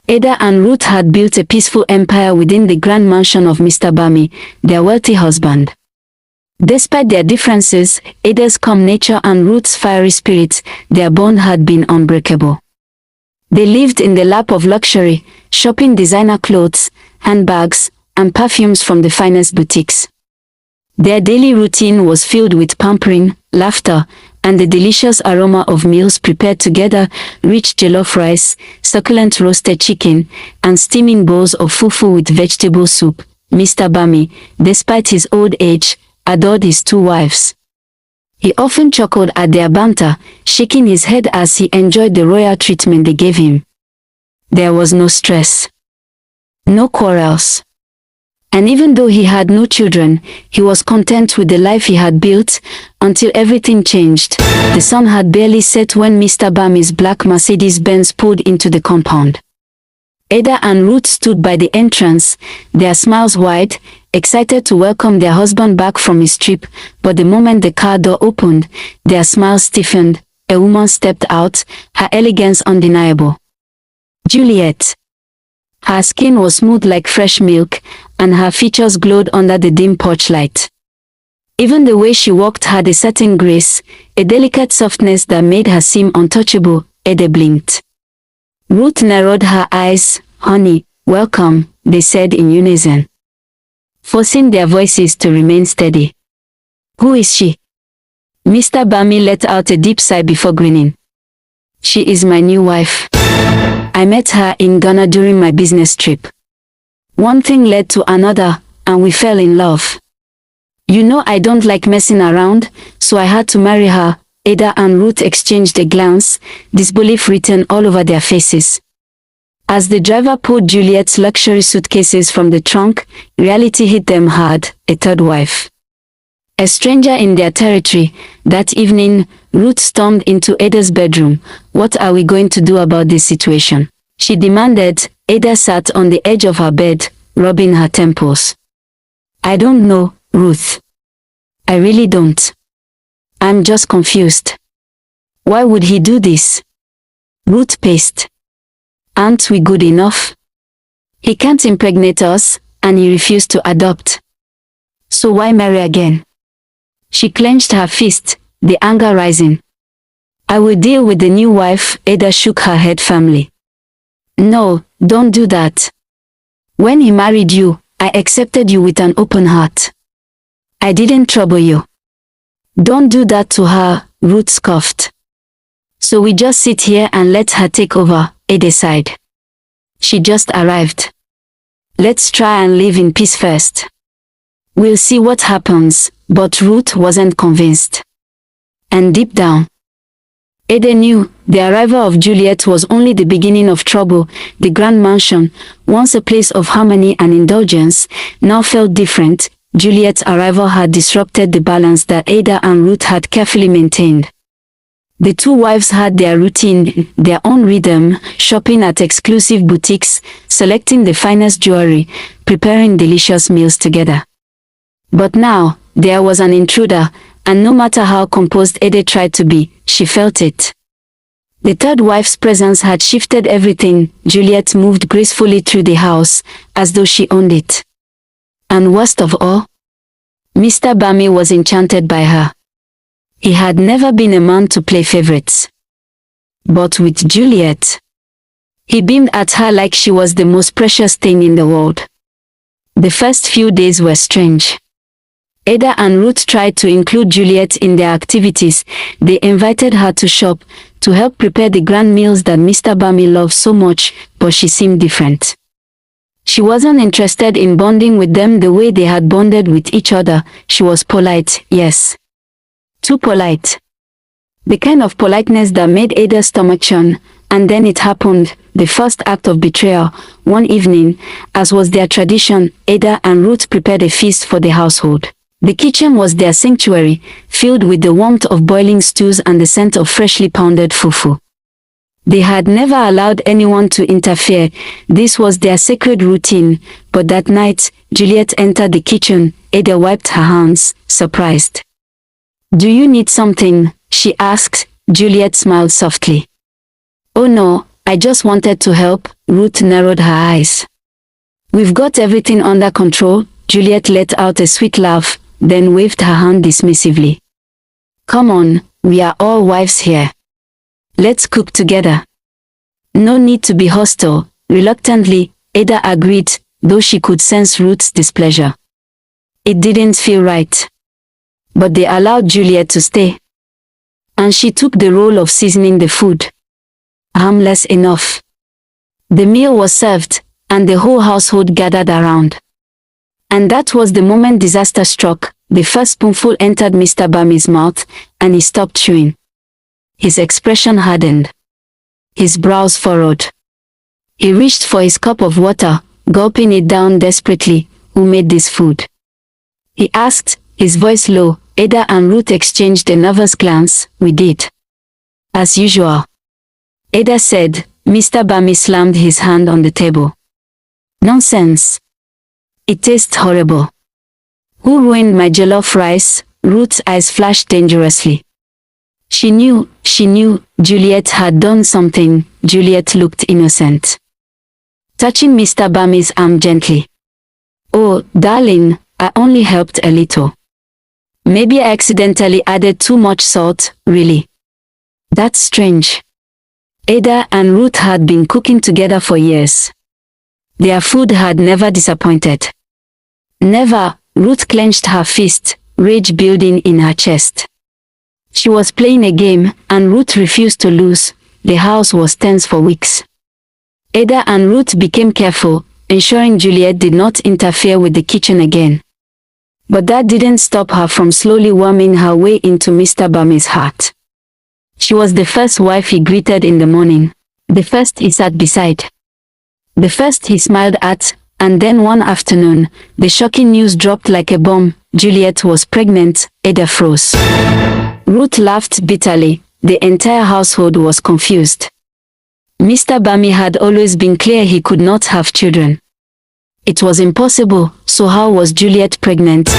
Ada and Ruth had built a peaceful empire within the grand mansion of Mr. Bami, their wealthy husband. Despite their differences, Ada's calm nature and Ruth's fiery spirit, their bond had been unbreakable. They lived in the lap of luxury, shopping designer clothes, handbags, and perfumes from the finest boutiques. Their daily routine was filled with pampering, laughter, and the delicious aroma of meals prepared together, rich jollof rice, succulent roasted chicken, and steaming bowls of fufu with vegetable soup. Mr. Bami, despite his old age, adored his two wives. He often chuckled at their banter, shaking his head as he enjoyed the royal treatment they gave him. There was no stress, no quarrels. And even though he had no children, he was content with the life he had built, until everything changed. The sun had barely set when Mr. Bami's black Mercedes-Benz pulled into the compound. Ada and Ruth stood by the entrance, their smiles wide, excited to welcome their husband back from his trip, but the moment the car door opened, their smiles stiffened. A woman stepped out, her elegance undeniable. Juliet. Her skin was smooth like fresh milk, and her features glowed under the dim porch light. Even the way she walked had a certain grace, a delicate softness that made her seem untouchable. Ada blinked. Ruth narrowed her eyes. "Honey, welcome," they said in unison, forcing their voices to remain steady. "Who is she?" Mr. Bami let out a deep sigh before grinning. "She is my new wife. I met her in Ghana during my business trip. One thing led to another, and we fell in love. You know I don't like messing around, so I had to marry her." Ada and Ruth exchanged a glance, disbelief written all over their faces. As the driver pulled Juliet's luxury suitcases from the trunk, reality hit them hard. A third wife. A stranger in their territory. That evening, Ruth stormed into Ada's bedroom. "What are we going to do about this situation?" she demanded. Ada sat on the edge of her bed, rubbing her temples. "I don't know, Ruth. I really don't. I'm just confused. Why would he do this?" Ruth paced. "Aren't we good enough? He can't impregnate us, and he refused to adopt. So why marry again?" She clenched her fist, the anger rising. "I will deal with the new wife." Ada shook her head firmly. "No, don't do that. When he married you, I accepted you with an open heart. I didn't trouble you. Don't do that to her," Ruth scoffed. "So we just sit here and let her take over," Ada sighed. "She just arrived. Let's try and live in peace first. We'll see what happens." But Ruth wasn't convinced. And deep down, Ada knew the arrival of Juliet was only the beginning of trouble. The grand mansion, once a place of harmony and indulgence, now felt different. Juliet's arrival had disrupted the balance that Ada and Ruth had carefully maintained. The two wives had their routine, their own rhythm, shopping at exclusive boutiques, selecting the finest jewelry, preparing delicious meals together. But now, there was an intruder, and no matter how composed Ada tried to be, she felt it. The third wife's presence had shifted everything. Juliet moved gracefully through the house, as though she owned it. And worst of all, Mr. Bami was enchanted by her. He had never been a man to play favorites. But with Juliet, he beamed at her like she was the most precious thing in the world. The first few days were strange. Ada and Ruth tried to include Juliet in their activities. They invited her to shop, to help prepare the grand meals that Mr. Bami loved so much, but she seemed different. She wasn't interested in bonding with them the way they had bonded with each other. She was polite, yes. Too polite. The kind of politeness that made Ada's stomach churn. And then it happened, the first act of betrayal. One evening, as was their tradition, Ada and Ruth prepared a feast for the household. The kitchen was their sanctuary, filled with the warmth of boiling stews and the scent of freshly pounded fufu. They had never allowed anyone to interfere. This was their sacred routine. But that night, Juliet entered the kitchen. Ada wiped her hands, surprised. "Do you need something?" she asked. Juliet smiled softly. "Oh no, I just wanted to help. Ruth narrowed her eyes. We've got everything under control. Juliet let out a sweet laugh, then waved her hand dismissively. Come on, we are all wives here. Let's cook together. No need to be hostile. Reluctantly, Ada agreed, though she could sense Ruth's displeasure. It didn't feel right. But they allowed Juliet to stay. And she took the role of seasoning the food. Harmless enough. The meal was served, and the whole household gathered around. And that was the moment disaster struck. The first spoonful entered Mr. Bami's mouth, and he stopped chewing. His expression hardened. His brows furrowed. He reached for his cup of water, gulping it down desperately. Who made this food? He asked, his voice low. Ada and Ruth exchanged a nervous glance. We did. As usual. Ada said. Mr. Bami slammed his hand on the table. Nonsense. It tastes horrible. Who ruined my jollof rice? Ruth's eyes flashed dangerously. She knew, Juliet had done something. Juliet looked innocent. Touching Mr. Bami's arm gently. Oh, darling, I only helped a little. Maybe I accidentally added too much salt, really. That's strange. Ada and Ruth had been cooking together for years. Their food had never disappointed. Never. Ruth clenched her fist, rage building in her chest. She was playing a game, and Ruth refused to lose. The house was tense for weeks. Ada and Ruth became careful, ensuring Juliet did not interfere with the kitchen again. But that didn't stop her from slowly worming her way into Mr. Bami's heart. She was the first wife he greeted in the morning, the first he sat beside, the first he smiled at, and then one afternoon, the shocking news dropped like a bomb. Juliet was pregnant. Ada froze. Ruth laughed bitterly. The entire household was confused. Mr. Bami had always been clear he could not have children. It was impossible, so how was Juliet pregnant?